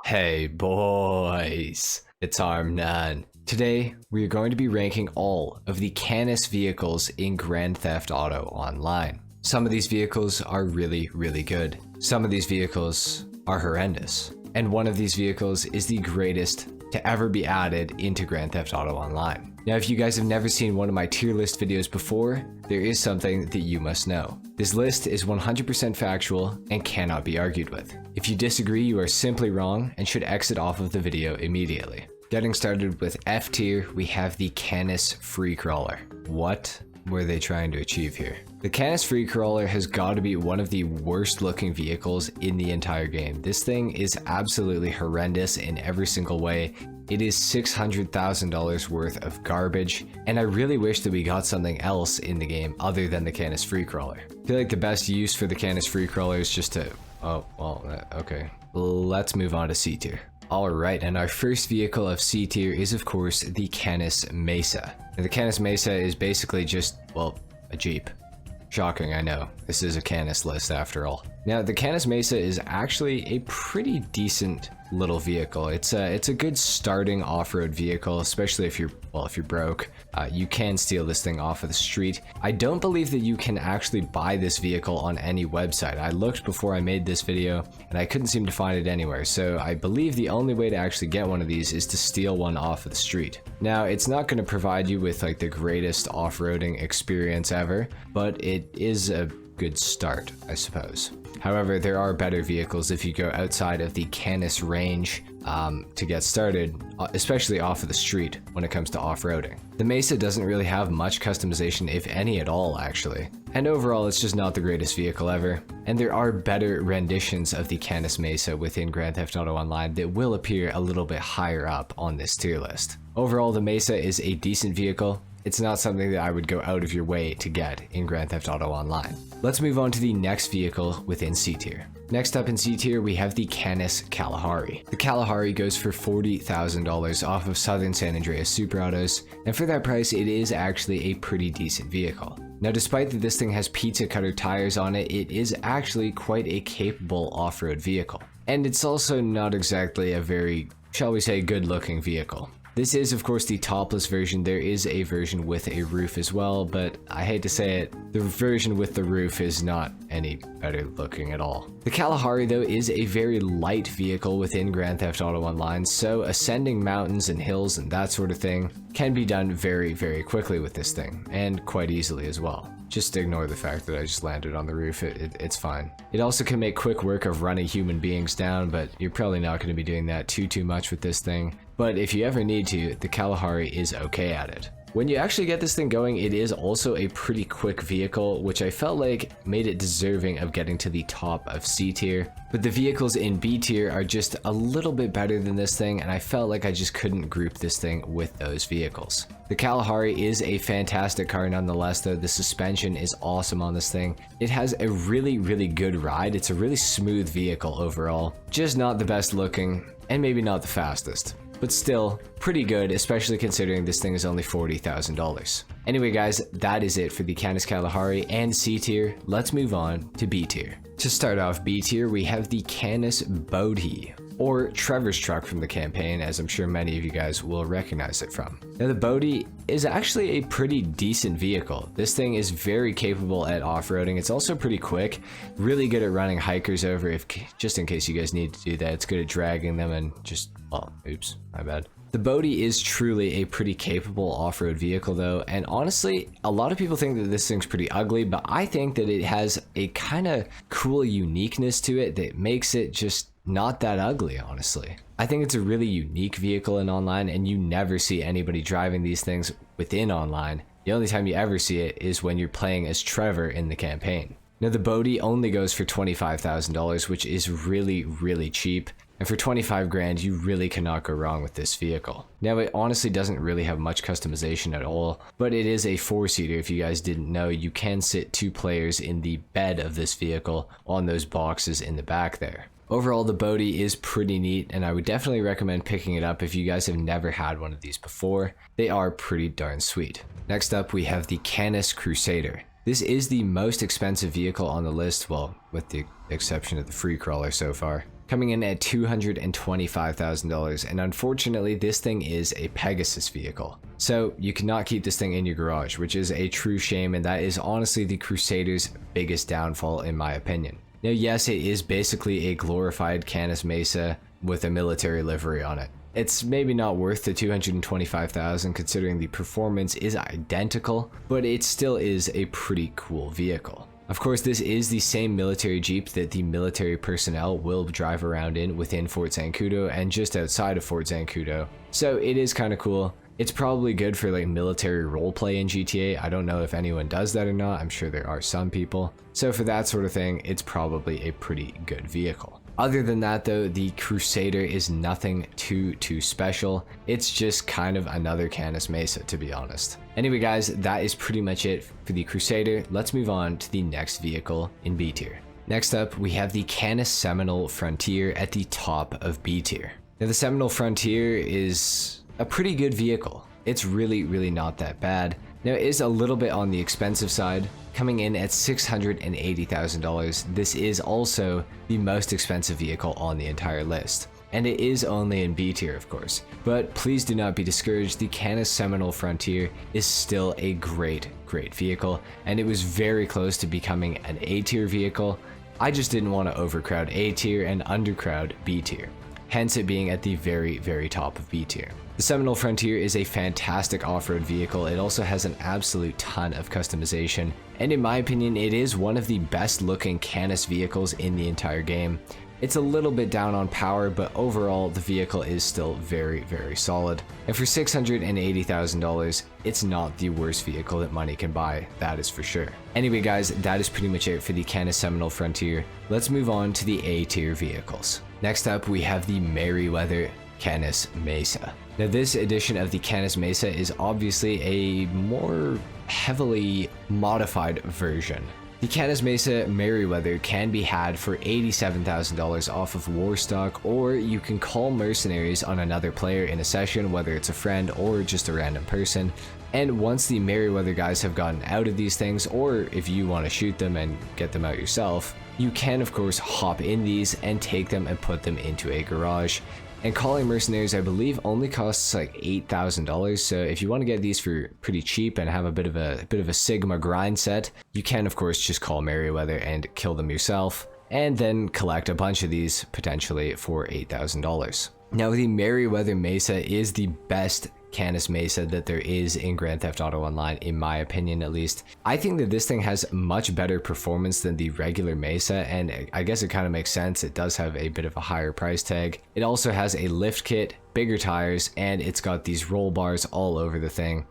Hey boys, it's HarmNone. Today, we are going to be ranking all of the Canis vehicles in Grand Theft Auto Online. Some of these vehicles are really good. Some of these vehicles are horrendous. And one of these vehicles is the greatest to ever be added into Grand Theft Auto Online. Now, if you guys have never seen one of my tier list videos before, there is something that you must know. This list is 100% factual and cannot be argued with. If you disagree, you are simply wrong and should exit off of the video immediately. Getting started with F tier, we have the Canis Free Crawler. What were they trying to achieve here? The Canis Free Crawler has got to be one of the worst looking vehicles in the entire game. This thing is absolutely horrendous in every single way. It is $600,000 worth of garbage, and I really wish that we got something else in the game other than the Canis Free Crawler. I feel like the best use for the Canis Free Crawler is just to... okay. Let's move on to C tier. Alright, and our first vehicle of C tier is of course the Canis Mesa. And the Canis Mesa is basically just, well, a Jeep. Shocking, I know. This is a Canis list after all. Now, the Canis Mesa is actually a pretty decent little vehicle. It's a good starting off-road vehicle, especially if you're broke. You can steal this thing off of the street. I don't believe that you can actually buy this vehicle on any website. I looked before I made this video and I couldn't seem to find it anywhere. So I believe the only way to actually get one of these is to steal one off of the street. Now, it's not going to provide you with like the greatest off-roading experience ever, but it is a good start, I suppose. However, there are better vehicles if you go outside of the Canis range to get started, especially off of the street when it comes to off-roading. The Mesa doesn't really have much customization, if any at all, actually. And overall, it's just not the greatest vehicle ever. And there are better renditions of the Canis Mesa within Grand Theft Auto Online that will appear a little bit higher up on this tier list. Overall, the Mesa is a decent vehicle. It's not something that I would go out of your way to get in Grand Theft Auto Online. Let's move on to the next vehicle within C tier. Next up in C tier, we have the Canis Kalahari. The Kalahari goes for $40,000 off of Southern San Andreas Super Autos, and for that price, it is actually a pretty decent vehicle. Now, despite that this thing has pizza cutter tires on it, it is actually quite a capable off-road vehicle. And it's also not exactly a very, shall we say, good-looking vehicle. This is, of course, the topless version. There is a version with a roof as well, but I hate to say it, the version with the roof is not any better looking at all. The Kalahari, though, is a very light vehicle within Grand Theft Auto Online, so ascending mountains and hills and that sort of thing can be done very quickly with this thing, and quite easily as well. Just ignore the fact that I just landed on the roof, it's fine. It also can make quick work of running human beings down, but you're probably not going to be doing that too much with this thing. But if you ever need to, the Kalahari is okay at it. When you actually get this thing going, it is also a pretty quick vehicle, which I felt like made it deserving of getting to the top of C tier. But the vehicles in B tier are just a little bit better than this thing, and I felt like I just couldn't group this thing with those vehicles. The Kalahari is a fantastic car nonetheless, though. The suspension is awesome on this thing. It has a really good ride. It's a really smooth vehicle overall. Just not the best looking, and maybe not the fastest. But still, pretty good, especially considering this thing is only $40,000. Anyway guys, that is it for the Canis Kalahari and C tier. Let's move on to B tier. To start off B tier, we have the Canis Bodhi, or Trevor's truck from the campaign, as I'm sure many of you guys will recognize it from. Now, the Bodhi is actually a pretty decent vehicle. This thing is very capable at off-roading. It's also pretty quick, really good at running hikers over, just in case you guys need to do that. It's good at dragging them and just, oh, oops, my bad. The Bodhi is truly a pretty capable off-road vehicle though, and honestly, a lot of people think that this thing's pretty ugly, but I think that it has a kind of cool uniqueness to it that makes it just not that ugly, honestly. I think it's a really unique vehicle in online, and you never see anybody driving these things within online. The only time you ever see it is when you're playing as Trevor in the campaign. Now, the Bodhi only goes for $25,000, which is really cheap. And for 25 grand, you really cannot go wrong with this vehicle. Now, it honestly doesn't really have much customization at all, but it is a 4-seater. If you guys didn't know, you can sit 2 players in the bed of this vehicle on those boxes in the back there. Overall, the Bodhi is pretty neat, and I would definitely recommend picking it up if you guys have never had one of these before. They are pretty darn sweet. Next up, we have the Canis Crusader. This is the most expensive vehicle on the list, well, with the exception of the free crawler so far. coming in at $225,000, and unfortunately this thing is a Pegasus vehicle. So you cannot keep this thing in your garage, which is a true shame, and that is honestly the Crusader's biggest downfall in my opinion. Now yes, it is basically a glorified Canis Mesa with a military livery on it. It's maybe not worth the $225,000 considering the performance is identical, but it still is a pretty cool vehicle. Of course, this is the same military Jeep that the military personnel will drive around in within Fort Zancudo and just outside of Fort Zancudo. So it is kind of cool. It's probably good for like military roleplay in GTA. I don't know if anyone does that or not. I'm sure there are some people. So for that sort of thing, it's probably a pretty good vehicle. Other than that though, the Crusader is nothing too special. It's just kind of another Canis Mesa, to be honest. Anyway guys, that is pretty much it for the Crusader. Let's move on to the next vehicle in B tier. Next up, we have the Canis Seminole Frontier at the top of B tier. Now the Seminole Frontier is a pretty good vehicle. It's really not that bad. Now it is a little bit on the expensive side, coming in at $680,000. This is also the most expensive vehicle on the entire list. And it is only in B tier, of course. But please do not be discouraged, the Canis Seminole Frontier is still a great vehicle, and it was very close to becoming an A tier vehicle. I just didn't want to overcrowd A tier and undercrowd B tier, hence it being at the very top of B tier. The Seminole Frontier is a fantastic off-road vehicle. It also has an absolute ton of customization, and in my opinion, it is one of the best looking Canis vehicles in the entire game. It's a little bit down on power, but overall the vehicle is still very solid. And for $680,000, it's not the worst vehicle that money can buy, that is for sure. Anyway guys, that is pretty much it for the Canis Seminole Frontier. Let's move on to the A tier vehicles. Next up, we have the Merryweather Canis Mesa. Now this edition of the Canis Mesa is obviously a more heavily modified version. The Canis Mesa Merryweather can be had for $87,000 off of Warstock, or you can call mercenaries on another player in a session, whether it's a friend or just a random person. And once the Merryweather guys have gotten out of these things, or if you want to shoot them and get them out yourself, you can of course hop in these and take them and put them into a garage. And calling mercenaries, I believe, only costs like $8,000. So if you want to get these for pretty cheap and have a bit of a Sigma grind set, you can of course just call Merryweather and kill them yourself, and then collect a bunch of these potentially for $8,000. Now the Merryweather Mesa is the best Canis Mesa that there is in Grand Theft Auto Online, in my opinion at least. I think that this thing has much better performance than the regular Mesa, and I guess it kind of makes sense. It does have a bit of a higher price tag. It also has a lift kit, bigger tires, and it's got these roll bars all over the thing.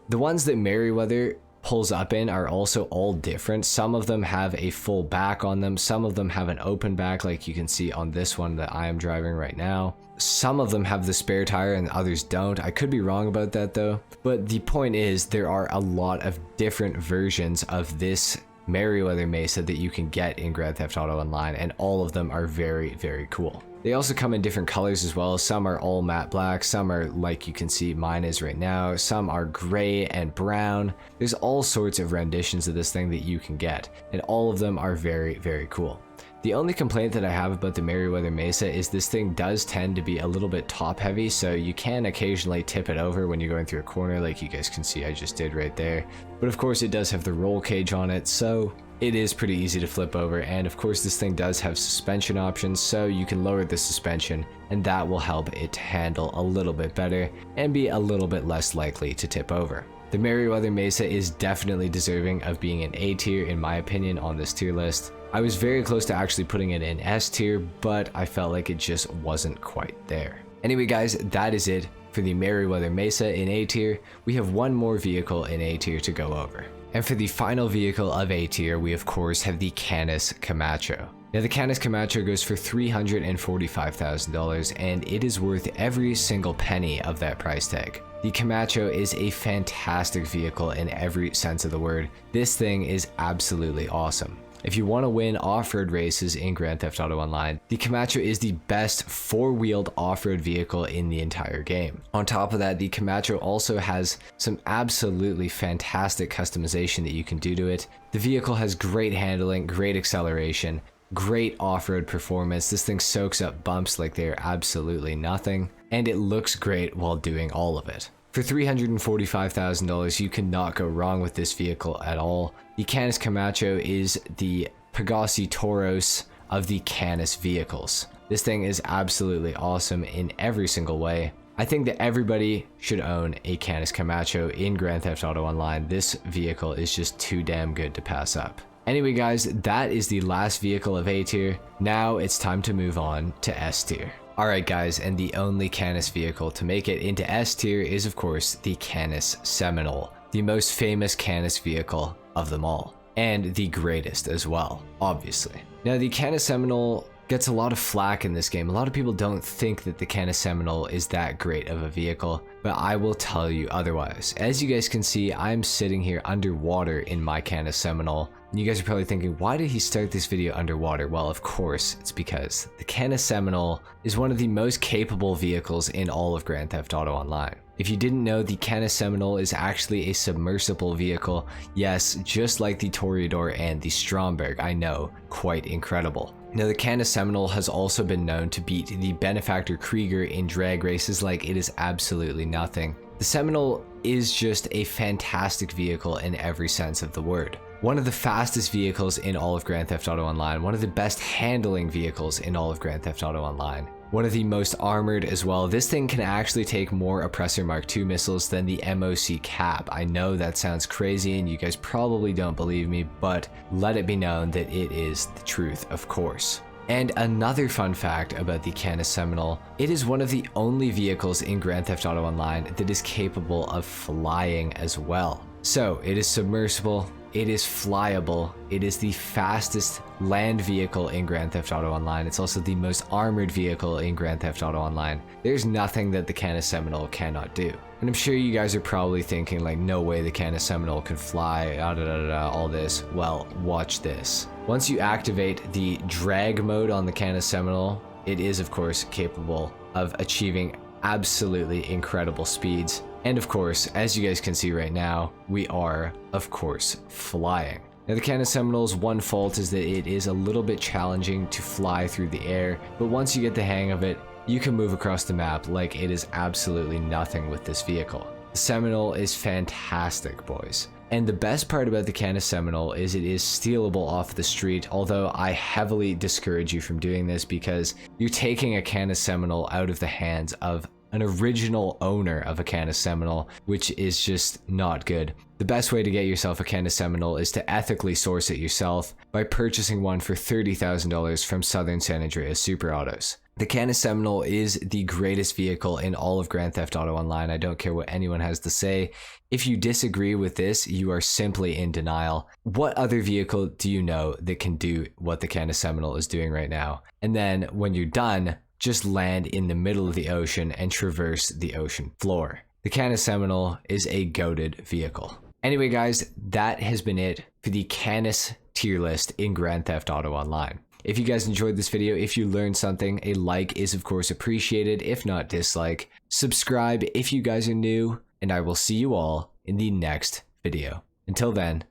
The ones that Merryweather pulls up in are also all different. Some of them have a full back on them, some of them have an open back like you can see on this one that I am driving right now. Some of them have the spare tire and others don't. I could be wrong about that though, but the point is there are a lot of different versions of this Merryweather Mesa that you can get in Grand Theft Auto Online, and all of them are very cool. They also come in different colors as well. Some are all matte black, some are like you can see mine is right now, some are gray and brown. There's all sorts of renditions of this thing that you can get, and all of them are very cool. The only complaint that I have about the Merryweather Mesa is this thing does tend to be a little bit top heavy, so you can occasionally tip it over when you're going through a corner, like you guys can see I just did right there. But of course it does have the roll cage on it, so it is pretty easy to flip over. And of course this thing does have suspension options, so you can lower the suspension, and that will help it to handle a little bit better and be a little bit less likely to tip over. The Merryweather Mesa is definitely deserving of being an A tier in my opinion on this tier list. I was very close to actually putting it in S tier, but I felt like it just wasn't quite there. Anyway guys, that is it for the Merryweather Mesa in A tier. We have one more vehicle in A tier to go over. And for the final vehicle of A tier, we of course have the Canis Camacho. Now the Canis Camacho goes for $345,000, and it is worth every single penny of that price tag. The Camacho is a fantastic vehicle in every sense of the word. This thing is absolutely awesome. If you want to win off-road races in Grand Theft Auto Online, the Camacho is the best four-wheeled off-road vehicle in the entire game. On top of that, the Camacho also has some absolutely fantastic customization that you can do to it. The vehicle has great handling, great acceleration, Great off-road performance. This thing soaks up bumps like they're absolutely nothing, and it looks great while doing all of it. For $345,000, you cannot go wrong with this vehicle at all. The Canis Camacho is the Pegassi Tauros of the Canis vehicles. This thing is absolutely awesome in every single way. I think that everybody should own a Canis Camacho in Grand Theft Auto Online. This vehicle is just too damn good to pass up. Anyway guys, that is the last vehicle of A tier. Now it's time to move on to S tier. Alright guys, and the only Canis vehicle to make it into S tier is of course the Canis Seminole, the most famous Canis vehicle of them all, and the greatest as well, obviously. Now the Canis Seminole gets a lot of flack in this game. A lot of people don't think that the Canis Seminole is that great of a vehicle, but I will tell you otherwise. As you guys can see, I'm sitting here underwater in my Canis Seminole. And you guys are probably thinking, why did he start this video underwater? Well, of course, it's because the Canis Seminole is one of the most capable vehicles in all of Grand Theft Auto Online. If you didn't know, the Canis Seminole is actually a submersible vehicle. Yes, just like the Toreador and the Stromberg. I know, quite incredible. Now, the Canis Seminole has also been known to beat the Benefactor Krieger in drag races like it is absolutely nothing. The Seminole is just a fantastic vehicle in every sense of the word. One of the fastest vehicles in all of Grand Theft Auto Online, one of the best handling vehicles in all of Grand Theft Auto Online. One of the most armored as well. This thing can actually take more Oppressor Mark II missiles than the MOC Cap. I know that sounds crazy and you guys probably don't believe me, but let it be known that it is the truth, of course. And another fun fact about the Canis Seminole, it is one of the only vehicles in Grand Theft Auto Online that is capable of flying as well. So it is submersible, it is flyable, it is the fastest land vehicle in Grand Theft Auto Online. It's also the most armored vehicle in Grand Theft Auto Online. There's nothing that the Canis Seminole cannot do. And I'm sure you guys are probably thinking like, no way the Canis Seminole can fly, all this. Well, watch this. Once you activate the drag mode on the Canis Seminole, it is of course capable of achieving absolutely incredible speeds. And of course, as you guys can see right now, we are, of course, flying. Now the Canis Seminole's one fault is that it is a little bit challenging to fly through the air, but once you get the hang of it, you can move across the map like it is absolutely nothing with this vehicle. The Seminole is fantastic, boys. And the best part about the Canis Seminole is it is stealable off the street, although I heavily discourage you from doing this because you're taking a Canis Seminole out of the hands of an original owner of a Canis Seminole, which is just not good. The best way to get yourself a Canis Seminole is to ethically source it yourself by purchasing one for $30,000 from Southern San Andreas Super Autos. The Canis Seminole is the greatest vehicle in all of Grand Theft Auto Online. I don't care what anyone has to say. If you disagree with this, you are simply in denial. What other vehicle do you know that can do what the Canis Seminole is doing right now? And then when you're done, just land in the middle of the ocean and traverse the ocean floor. The Canis Seminole is a goated vehicle. Anyway guys, that has been it for the Canis tier list in Grand Theft Auto Online. If you guys enjoyed this video, if you learned something, a like is of course appreciated, if not dislike. Subscribe if you guys are new, and I will see you all in the next video. Until then,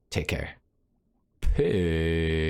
take care. Peace.